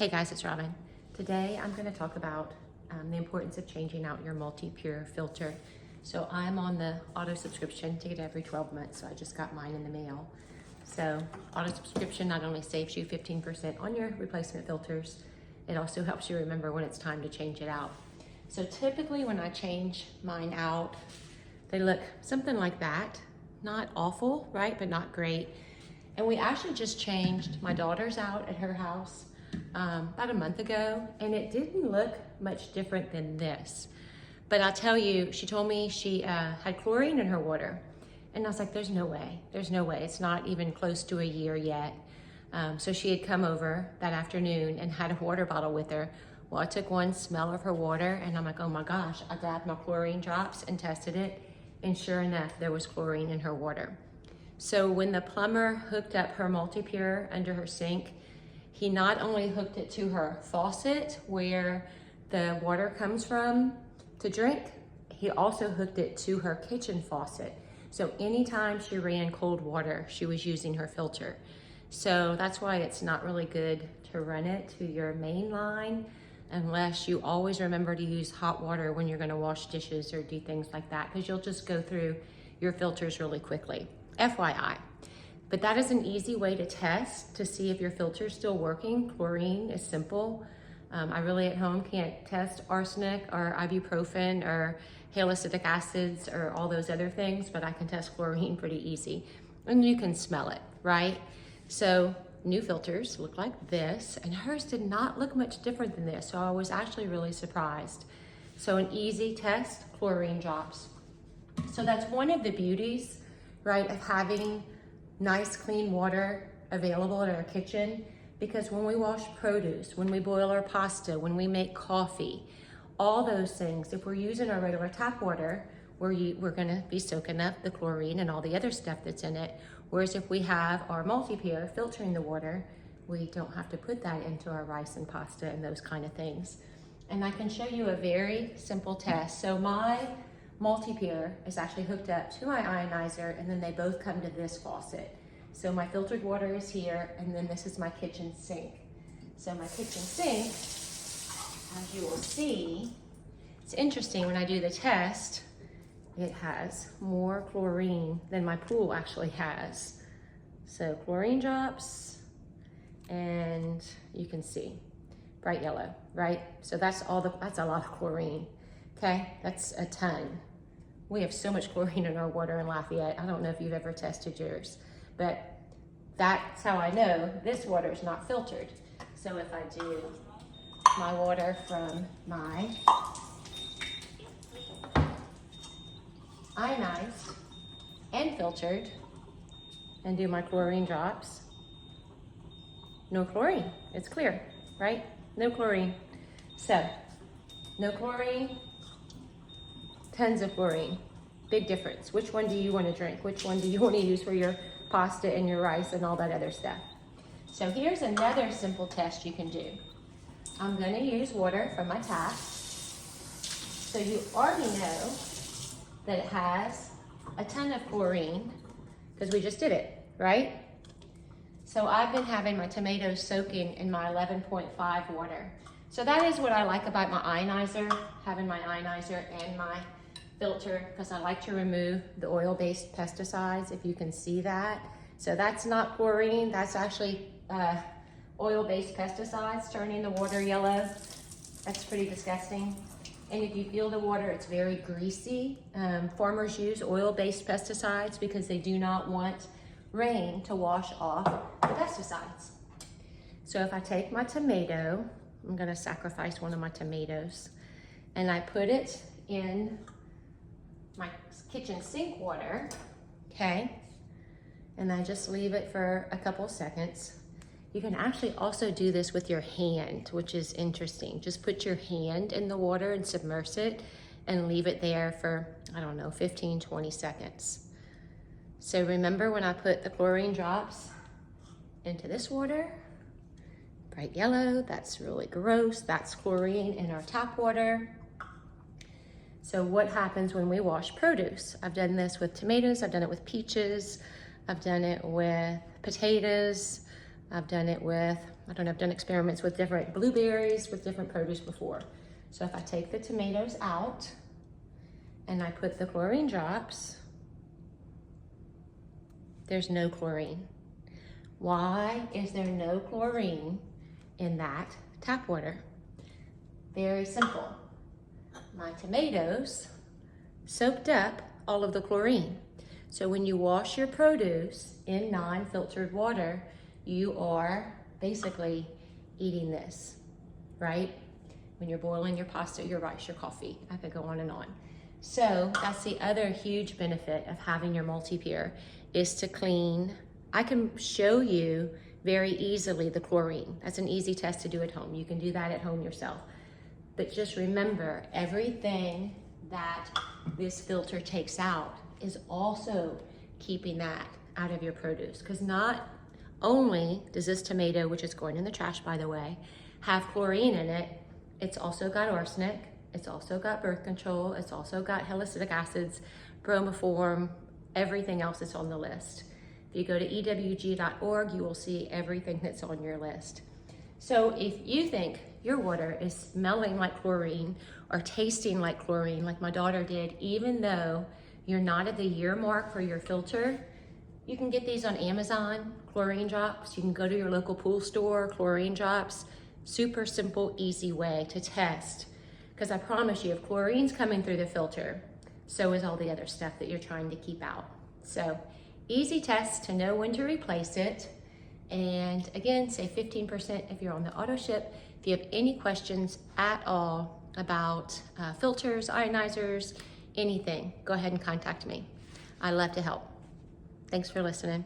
Hey guys, it's Robin. Today I'm going to talk about the importance of changing out your Multipure filter. So I'm on the auto subscription to get every 12 months, so I just got mine in the mail. So auto subscription not only saves you 15% on your replacement filters, it also helps you remember when it's time to change it out. So typically when I change mine out, they look something like that. Not awful, right? But not great. And we actually just changed my daughter's out at her house about a month ago, and it didn't look much different than this. But I'll tell you, she told me she had chlorine in her water. And I was like, there's no way, it's not even close to a year yet. So she had come over that afternoon and had a water bottle with her. Well, I took one smell of her water and I'm like, oh my gosh, I grabbed my chlorine drops and tested it. And sure enough, there was chlorine in her water. So when the plumber hooked up her Multipure under her sink, he not only hooked it to her faucet where the water comes from to drink, he also hooked it to her kitchen faucet. So anytime she ran cold water, she was using her filter. So that's why it's not really good to run it to your main line unless you always remember to use hot water when you're gonna wash dishes or do things like that, because you'll just go through your filters really quickly. FYI. But that is an easy way to test to see if your filter is still working. Chlorine is simple. I really at home can't test arsenic or ibuprofen or haloacidic acids or all those other things, but I can test chlorine pretty easy. And you can smell it, right? So new filters look like this, and hers did not look much different than this, so I was actually really surprised. So an easy test, chlorine drops. So that's one of the beauties, right, of having nice clean water available in our kitchen, because when we wash produce, when we boil our pasta, when we make coffee, all those things, if we're using our regular tap water, we're gonna be soaking up the chlorine and all the other stuff that's in it. Whereas if we have our Multipure filtering the water, we don't have to put that into our rice and pasta and those kind of things. And I can show you a very simple test. So my Multipure is actually hooked up to my ionizer, and then they both come to this faucet. So my filtered water is here, and then this is my kitchen sink. So my kitchen sink, as you will see, it's interesting when I do the test, it has more chlorine than my pool actually has. So chlorine drops, and you can see bright yellow, right? So that's a lot of chlorine. Okay, that's a ton. We have so much chlorine in our water in Lafayette. I don't know if you've ever tested yours, but that's how I know this water is not filtered. So if I do my water from my ionized and filtered and do my chlorine drops, no chlorine, it's clear, right? No chlorine. So, no chlorine, tons of chlorine. Big difference. Which one do you want to drink? Which one do you want to use for your pasta and your rice and all that other stuff? So here's another simple test you can do. I'm going to use water from my tap. So you already know that it has a ton of chlorine because we just did it, right? So I've been having my tomatoes soaking in my 11.5 water. So that is what I like about my ionizer, having my ionizer and my filter, because I like to remove the oil-based pesticides, if you can see that. So that's not chlorine, that's actually oil-based pesticides turning the water yellow. That's pretty disgusting. And if you feel the water, it's very greasy. Farmers use oil-based pesticides because they do not want rain to wash off the pesticides. So if I take my tomato, I'm gonna sacrifice one of my tomatoes, and I put it in my kitchen sink water, okay? And I just leave it for a couple seconds. You can actually also do this with your hand, which is interesting. Just put your hand in the water and submerge it and leave it there for, I don't know, 15, 20 seconds. So remember when I put the chlorine drops into this water, bright yellow, that's really gross. That's chlorine in our tap water. So what happens when we wash produce? I've done this with tomatoes, I've done it with peaches, I've done it with potatoes, I've done it with I don't know, I've done experiments with different blueberries, with different produce before. So if I take the tomatoes out and I put the chlorine drops, there's no chlorine. Why is there no chlorine in that tap water? Very simple. My tomatoes soaked up all of the chlorine. So when you wash your produce in non-filtered water, you are basically eating this, right? When you're boiling your pasta, your rice, your coffee, I could go on and on. So that's the other huge benefit of having your Multipure, is to clean. I can show you very easily the chlorine. That's an easy test to do at home. You can do that at home yourself. But just remember, everything that this filter takes out is also keeping that out of your produce. Because not only does this tomato, which is going in the trash by the way, have chlorine in it, it's also got arsenic, it's also got birth control, it's also got halicylic acids, bromoform, everything else that's on the list. If you go to ewg.org, you will see everything that's on your list. So if you think your water is smelling like chlorine or tasting like chlorine, like my daughter did, even though you're not at the year mark for your filter, you can get these on Amazon, chlorine drops. You can go to your local pool store, chlorine drops. Super simple, easy way to test. Because I promise you, if chlorine's coming through the filter, so is all the other stuff that you're trying to keep out. So easy test to know when to replace it. And again, save 15% if you're on the auto ship. If you have any questions at all about filters, ionizers, anything, go ahead and contact me. I love to help. Thanks for listening.